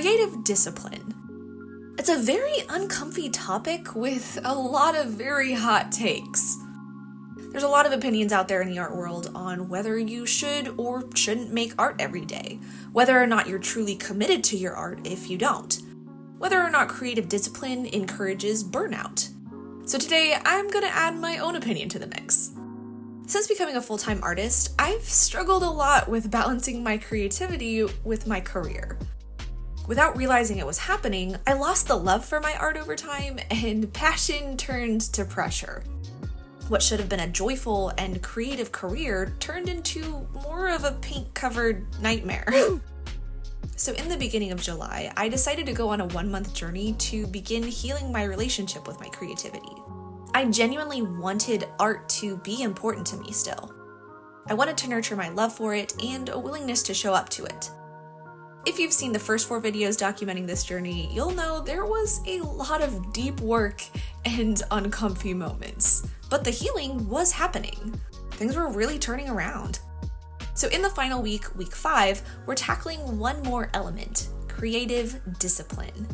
Creative discipline. It's a very uncomfy topic with a lot of very hot takes. There's a lot of opinions out there in the art world on whether you should or shouldn't make art every day, whether or not you're truly committed to your art if you don't, whether or not creative discipline encourages burnout. So today, I'm gonna add my own opinion to the mix. Since becoming a full-time artist, I've struggled a lot with balancing my creativity with my career. Without realizing it was happening, I lost the love for my art over time, and passion turned to pressure. What should have been a joyful and creative career turned into more of a paint-covered nightmare. So in the beginning of July, I decided to go on a 1-month journey to begin healing my relationship with my creativity. I genuinely wanted art to be important to me still. I wanted to nurture my love for it and a willingness to show up to it. If you've seen the first 4 videos documenting this journey, you'll know there was a lot of deep work and uncomfy moments. But the healing was happening. Things were really turning around. So in the final week, week 5, we're tackling one more element, creative discipline.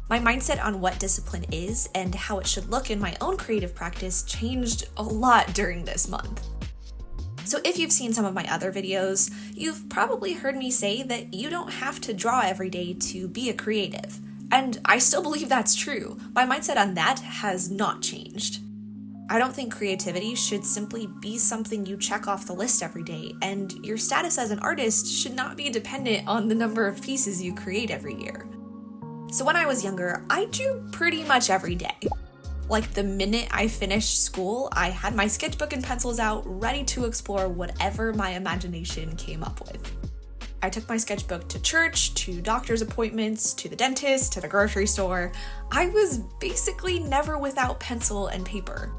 My mindset on what discipline is and how it should look in my own creative practice changed a lot during this month. So if you've seen some of my other videos, you've probably heard me say that you don't have to draw every day to be a creative. And I still believe that's true. My mindset on that has not changed. I don't think creativity should simply be something you check off the list every day, and your status as an artist should not be dependent on the number of pieces you create every year. So when I was younger, I drew pretty much every day. Like the minute I finished school, I had my sketchbook and pencils out, ready to explore whatever my imagination came up with. I took my sketchbook to church, to doctor's appointments, to the dentist, to the grocery store. I was basically never without pencil and paper.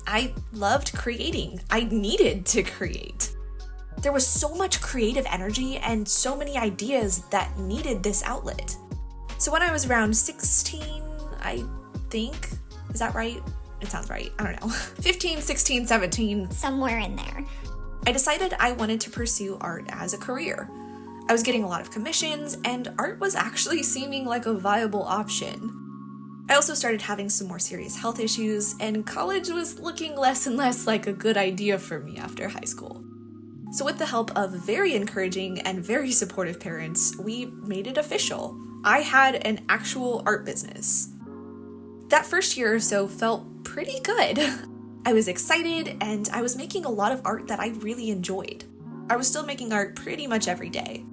I loved creating. I needed to create. There was so much creative energy and so many ideas that needed this outlet. So when I was around 16, I think, is that right? It sounds right. I don't know. 15, 16, 17. Somewhere in there. I decided I wanted to pursue art as a career. I was getting a lot of commissions, and art was actually seeming like a viable option. I also started having some more serious health issues, and college was looking less and less like a good idea for me after high school. So with the help of very encouraging and very supportive parents, we made it official. I had an actual art business. That first year or so felt pretty good. I was excited, and I was making a lot of art that I really enjoyed. I was still making art pretty much every day.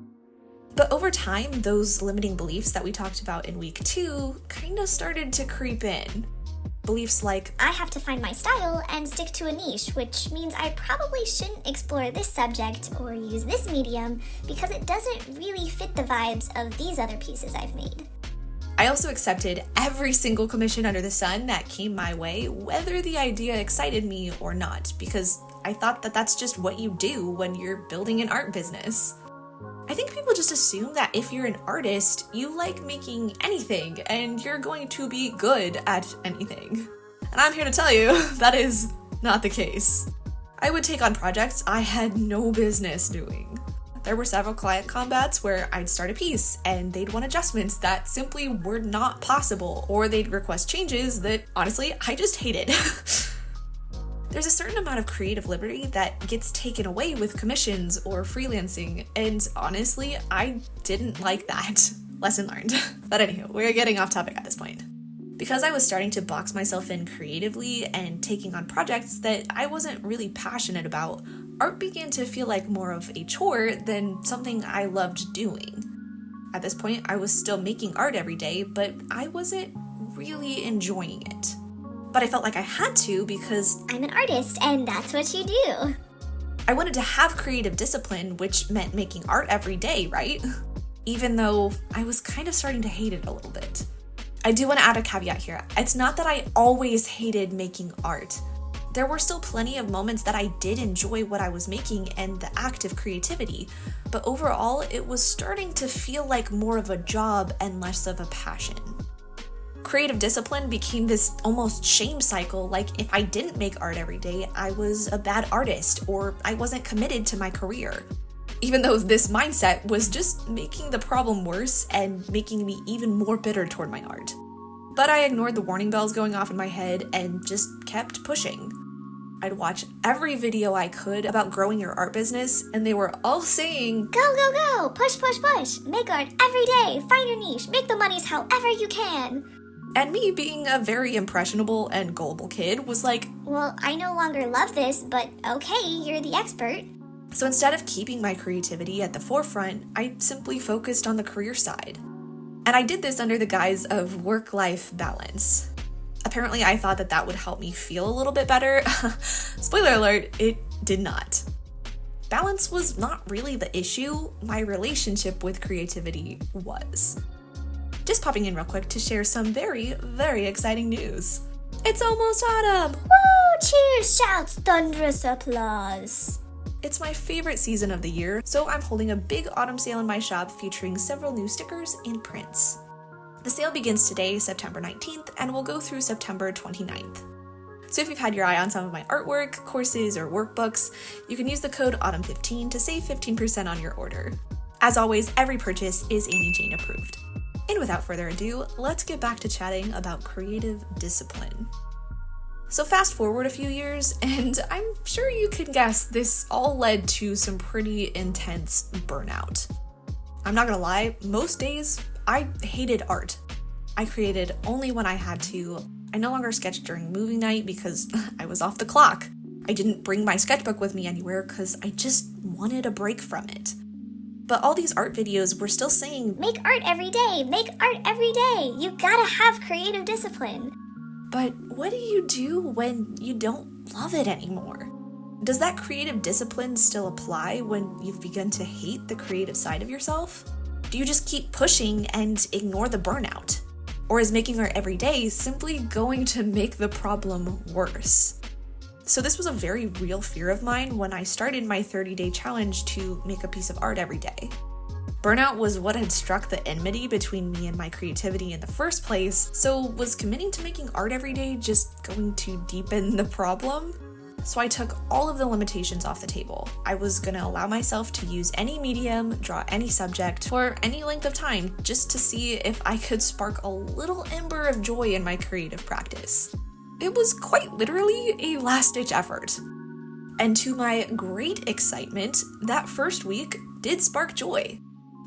But over time, those limiting beliefs that we talked about in week 2 kind of started to creep in. Beliefs like, I have to find my style and stick to a niche, which means I probably shouldn't explore this subject or use this medium because it doesn't really fit the vibes of these other pieces I've made. I also accepted every single commission under the sun that came my way, whether the idea excited me or not, because I thought that that's just what you do when you're building an art business. I think people just assume that if you're an artist, you like making anything and you're going to be good at anything. And I'm here to tell you, that is not the case. I would take on projects I had no business doing. There were several client combats where I'd start a piece and they'd want adjustments that simply were not possible, or they'd request changes that, honestly, I just hated. There's a certain amount of creative liberty that gets taken away with commissions or freelancing, and honestly, I didn't like that. Lesson learned. But anywho, we're getting off topic at this point. Because I was starting to box myself in creatively and taking on projects that I wasn't really passionate about, art began to feel like more of a chore than something I loved doing. At this point, I was still making art every day, but I wasn't really enjoying it. But I felt like I had to because I'm an artist, and that's what you do. I wanted to have creative discipline, which meant making art every day, right? Even though I was kind of starting to hate it a little bit. I do want to add a caveat here. It's not that I always hated making art. There were still plenty of moments that I did enjoy what I was making and the act of creativity, but overall, it was starting to feel like more of a job and less of a passion. Creative discipline became this almost shame cycle, like if I didn't make art every day, I was a bad artist or I wasn't committed to my career. even though this mindset was just making the problem worse and making me even more bitter toward my art. But I ignored the warning bells going off in my head and just kept pushing. I'd watch every video I could about growing your art business, and they were all saying, Go, go, go! Push, push, push! Make art every day! Find your niche! Make the monies however you can! And me, being a very impressionable and gullible kid, was like, well, I no longer love this, but okay, you're the expert. So instead of keeping my creativity at the forefront, I simply focused on the career side. And I did this under the guise of work-life balance. Apparently, I thought that would help me feel a little bit better. Spoiler alert, it did not. Balance was not really the issue. My relationship with creativity was. Just popping in real quick to share some very, very exciting news. It's almost autumn! Woo! Cheers, shouts, thunderous applause. It's my favorite season of the year, so I'm holding a big autumn sale in my shop featuring several new stickers and prints. The sale begins today, September 19th, and will go through September 29th. So if you've had your eye on some of my artwork, courses, or workbooks, you can use the code AUTUMN15 to save 15% on your order. As always, every purchase is Annie Jane approved. And without further ado, let's get back to chatting about creative discipline. So fast forward a few years, and I'm sure you can guess this all led to some pretty intense burnout. I'm not gonna lie, most days I hated art. I created only when I had to. I no longer sketched during movie night because I was off the clock. I didn't bring my sketchbook with me anywhere because I just wanted a break from it. But all these art videos were still saying, make art every day, make art every day. You gotta have creative discipline. But what do you do when you don't love it anymore? Does that creative discipline still apply when you've begun to hate the creative side of yourself? Do you just keep pushing and ignore the burnout? Or is making art every day simply going to make the problem worse? So this was a very real fear of mine when I started my 30-day challenge to make a piece of art every day. Burnout was what had struck the enmity between me and my creativity in the first place, so was committing to making art every day just going to deepen the problem? So I took all of the limitations off the table. I was gonna allow myself to use any medium, draw any subject, for any length of time, just to see if I could spark a little ember of joy in my creative practice. It was quite literally a last-ditch effort. And to my great excitement, that first week did spark joy.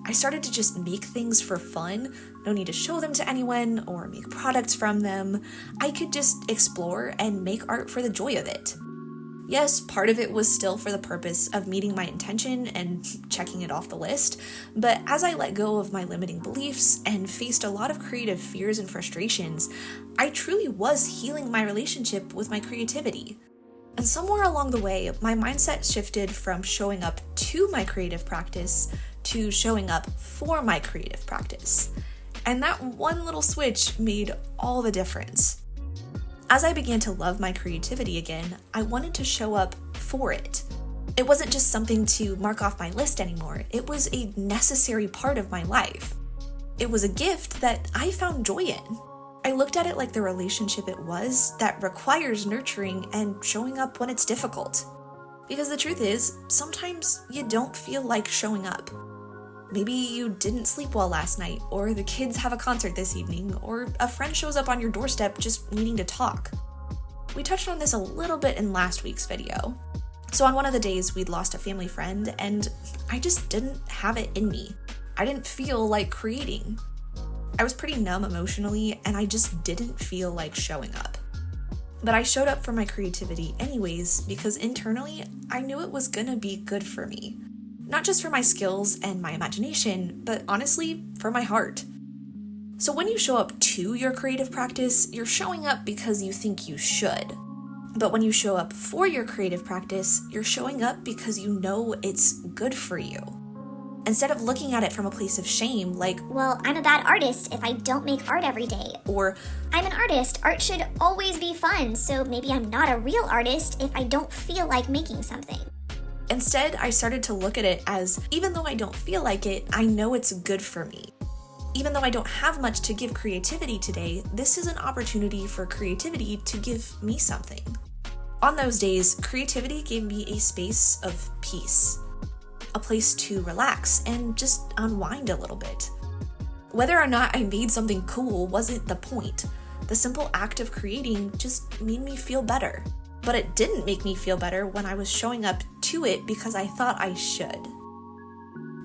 I started to just make things for fun, no need to show them to anyone or make products from them. I could just explore and make art for the joy of it. Yes, part of it was still for the purpose of meeting my intention and checking it off the list, but as I let go of my limiting beliefs and faced a lot of creative fears and frustrations, I truly was healing my relationship with my creativity. And somewhere along the way, my mindset shifted from showing up to my creative practice to showing up for my creative practice. And that one little switch made all the difference. As I began to love my creativity again, I wanted to show up for it. It wasn't just something to mark off my list anymore. It was a necessary part of my life. It was a gift that I found joy in. I looked at it like the relationship it was that requires nurturing and showing up when it's difficult. Because the truth is, sometimes you don't feel like showing up. Maybe you didn't sleep well last night, or the kids have a concert this evening, or a friend shows up on your doorstep just needing to talk. We touched on this a little bit in last week's video. So on one of the days, we'd lost a family friend, and I just didn't have it in me. I didn't feel like creating. I was pretty numb emotionally, and I just didn't feel like showing up. But I showed up for my creativity anyways, because internally, I knew it was gonna be good for me. Not just for my skills and my imagination, but honestly, for my heart. So when you show up to your creative practice, you're showing up because you think you should. But when you show up for your creative practice, you're showing up because you know it's good for you. Instead of looking at it from a place of shame, like, well, I'm a bad artist if I don't make art every day. Or, I'm an artist, art should always be fun, so maybe I'm not a real artist if I don't feel like making something. Instead, I started to look at it as, even though I don't feel like it, I know it's good for me. Even though I don't have much to give creativity today, this is an opportunity for creativity to give me something. On those days, creativity gave me a space of peace. a place to relax and just unwind a little bit. Whether or not I made something cool wasn't the point. The simple act of creating just made me feel better. But it didn't make me feel better when I was showing up to it because I thought I should.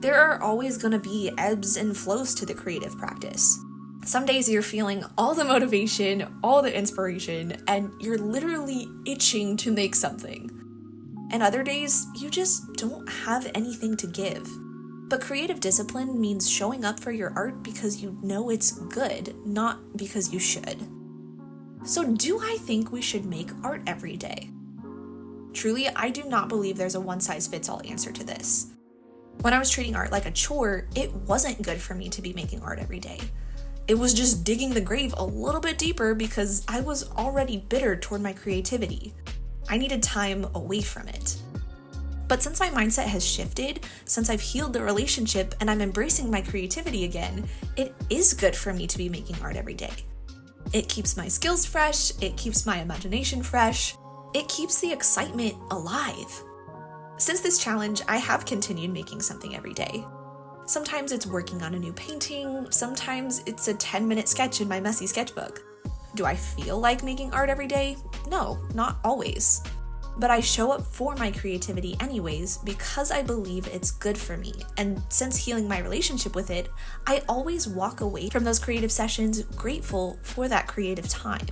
There are always going to be ebbs and flows to the creative practice. Some days you're feeling all the motivation, all the inspiration, and you're literally itching to make something. And other days, you just don't have anything to give. But creative discipline means showing up for your art because you know it's good, not because you should. So do I think we should make art every day? Truly, I do not believe there's a one-size-fits-all answer to this. When I was treating art like a chore, it wasn't good for me to be making art every day. It was just digging the grave a little bit deeper because I was already bitter toward my creativity. I needed time away from it. But since my mindset has shifted, since I've healed the relationship and I'm embracing my creativity again, it is good for me to be making art every day. It keeps my skills fresh, it keeps my imagination fresh, it keeps the excitement alive. Since this challenge, I have continued making something every day. Sometimes it's working on a new painting, sometimes it's a 10-minute sketch in my messy sketchbook. Do I feel like making art every day? No, not always. But I show up for my creativity anyways because I believe it's good for me. And since healing my relationship with it, I always walk away from those creative sessions grateful for that creative time.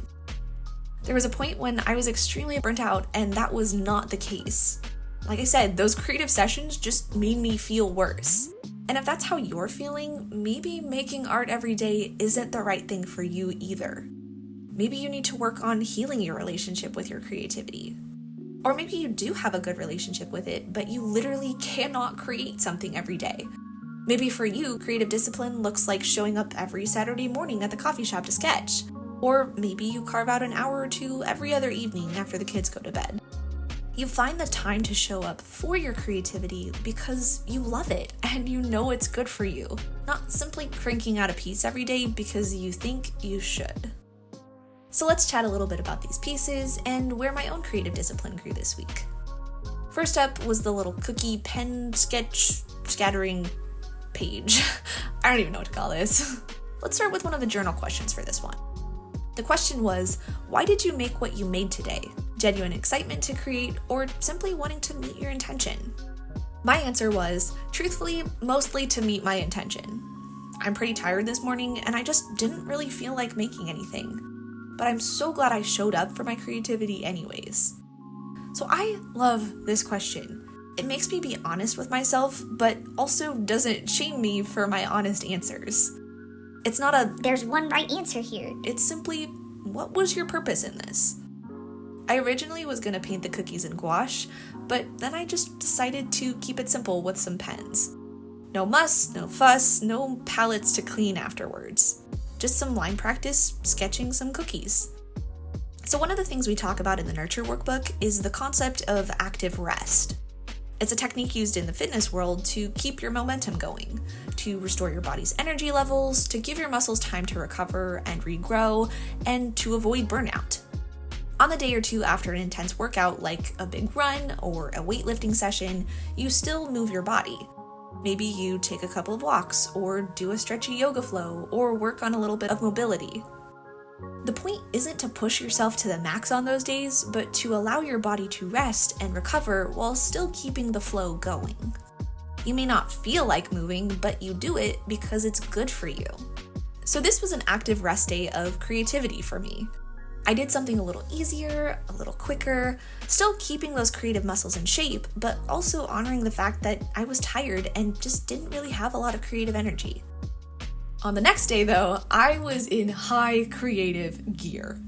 There was a point when I was extremely burnt out and that was not the case. Like I said, those creative sessions just made me feel worse. And if that's how you're feeling, maybe making art every day isn't the right thing for you either. Maybe you need to work on healing your relationship with your creativity. Or maybe you do have a good relationship with it, but you literally cannot create something every day. Maybe for you, creative discipline looks like showing up every Saturday morning at the coffee shop to sketch. Or maybe you carve out an hour or two every other evening after the kids go to bed. You find the time to show up for your creativity because you love it and you know it's good for you, not simply cranking out a piece every day because you think you should. So let's chat a little bit about these pieces and where my own creative discipline grew this week. First up was the little cookie pen sketch scattering page. I don't even know what to call this. Let's start with one of the journal questions for this one. The question was, why did you make what you made today? Genuine excitement to create or simply wanting to meet your intention? My answer was, truthfully, mostly to meet my intention. I'm pretty tired this morning and I just didn't really feel like making anything. But I'm so glad I showed up for my creativity anyways. So I love this question. It makes me be honest with myself, but also doesn't shame me for my honest answers. It's not a, there's one right answer here. It's simply, what was your purpose in this? I originally was going to paint the cookies in gouache, but then I just decided to keep it simple with some pens. No muss, no fuss, no palettes to clean afterwards. Just some line practice, sketching some cookies. So one of the things we talk about in the Nurture workbook is the concept of active rest. It's a technique used in the fitness world to keep your momentum going, to restore your body's energy levels, to give your muscles time to recover and regrow, and to avoid burnout. On the day or two after an intense workout like a big run or a weightlifting session, you still move your body. Maybe you take a couple of walks, or do a stretchy yoga flow, or work on a little bit of mobility. The point isn't to push yourself to the max on those days, but to allow your body to rest and recover while still keeping the flow going. You may not feel like moving, but you do it because it's good for you. So this was an active rest day of creativity for me. I did something a little easier, a little quicker, still keeping those creative muscles in shape, but also honoring the fact that I was tired and just didn't really have a lot of creative energy. On the next day, though, I was in high creative gear.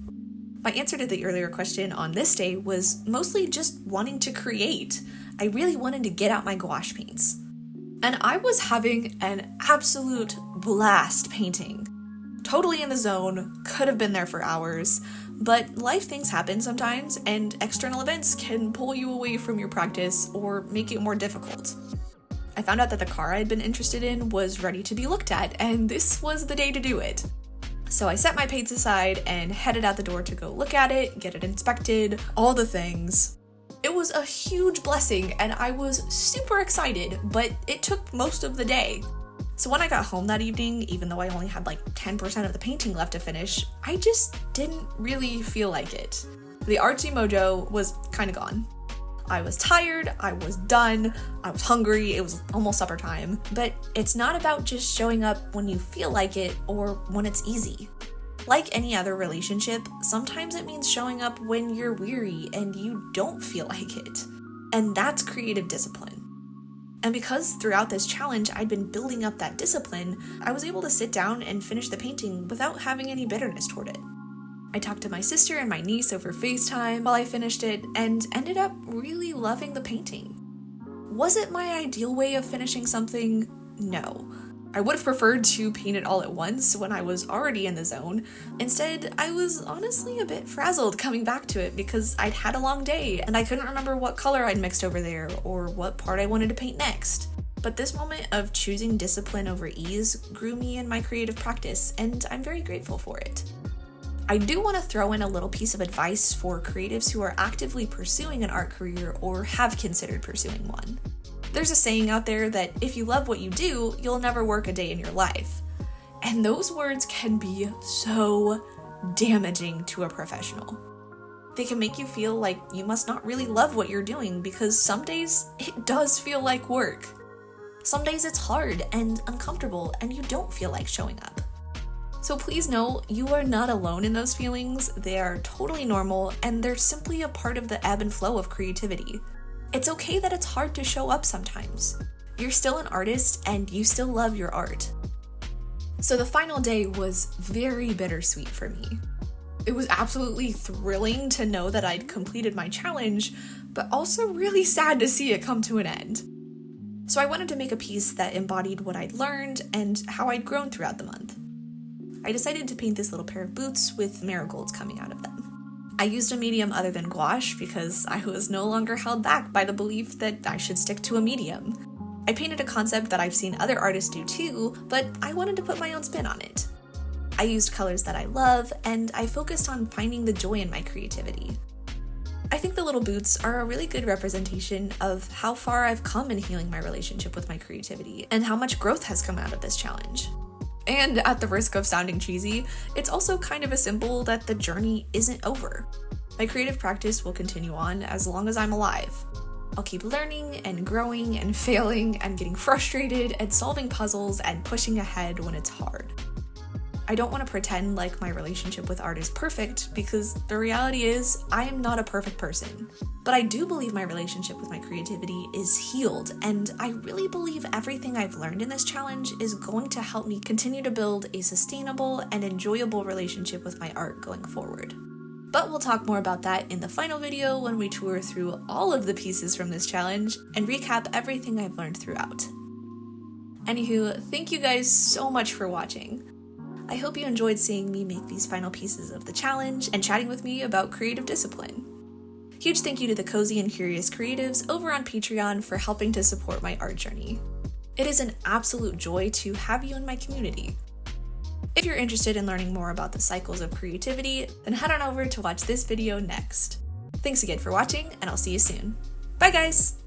My answer to the earlier question on this day was mostly just wanting to create. I really wanted to get out my gouache paints. And I was having an absolute blast painting. Totally in the zone, could have been there for hours, but life things happen sometimes, and external events can pull you away from your practice or make it more difficult. I found out that the car I'd been interested in was ready to be looked at, and this was the day to do it. So I set my paints aside and headed out the door to go look at it, get it inspected, all the things. It was a huge blessing and I was super excited, but it took most of the day. So when I got home that evening, even though I only had like 10% of the painting left to finish, I just didn't really feel like it. The artsy mojo was kind of gone. I was tired, I was done, I was hungry, it was almost supper time. But it's not about just showing up when you feel like it or when it's easy. Like any other relationship, sometimes it means showing up when you're weary and you don't feel like it. And that's creative discipline. And because throughout this challenge I'd been building up that discipline, I was able to sit down and finish the painting without having any bitterness toward it. I talked to my sister and my niece over FaceTime while I finished it and ended up really loving the painting. Was it my ideal way of finishing something? No. I would have preferred to paint it all at once when I was already in the zone. Instead, I was honestly a bit frazzled coming back to it because I'd had a long day and I couldn't remember what color I'd mixed over there or what part I wanted to paint next. But this moment of choosing discipline over ease grew me in my creative practice, and I'm very grateful for it. I do want to throw in a little piece of advice for creatives who are actively pursuing an art career or have considered pursuing one. There's a saying out there that if you love what you do, you'll never work a day in your life. And those words can be so damaging to a professional. They can make you feel like you must not really love what you're doing because some days it does feel like work. Some days it's hard and uncomfortable and you don't feel like showing up. So please know you are not alone in those feelings. They are totally normal and they're simply a part of the ebb and flow of creativity. It's okay that it's hard to show up sometimes. You're still an artist and you still love your art. So the final day was very bittersweet for me. It was absolutely thrilling to know that I'd completed my challenge, but also really sad to see it come to an end. So I wanted to make a piece that embodied what I'd learned and how I'd grown throughout the month. I decided to paint this little pair of boots with marigolds coming out of them. I used a medium other than gouache because I was no longer held back by the belief that I should stick to a medium. I painted a concept that I've seen other artists do too, but I wanted to put my own spin on it. I used colors that I love, and I focused on finding the joy in my creativity. I think the little boots are a really good representation of how far I've come in healing my relationship with my creativity and how much growth has come out of this challenge. And at the risk of sounding cheesy, it's also kind of a symbol that the journey isn't over. My creative practice will continue on as long as I'm alive. I'll keep learning and growing and failing and getting frustrated and solving puzzles and pushing ahead when it's hard. I don't want to pretend like my relationship with art is perfect because the reality is I am not a perfect person. But I do believe my relationship with my creativity is healed, and I really believe everything I've learned in this challenge is going to help me continue to build a sustainable and enjoyable relationship with my art going forward. But we'll talk more about that in the final video when we tour through all of the pieces from this challenge and recap everything I've learned throughout. Anywho, thank you guys so much for watching. I hope you enjoyed seeing me make these final pieces of the challenge and chatting with me about creative discipline. Huge thank you to the Cozy and Curious Creatives over on Patreon for helping to support my art journey. It is an absolute joy to have you in my community. If you're interested in learning more about the cycles of creativity, then head on over to watch this video next. Thanks again for watching, and I'll see you soon. Bye guys!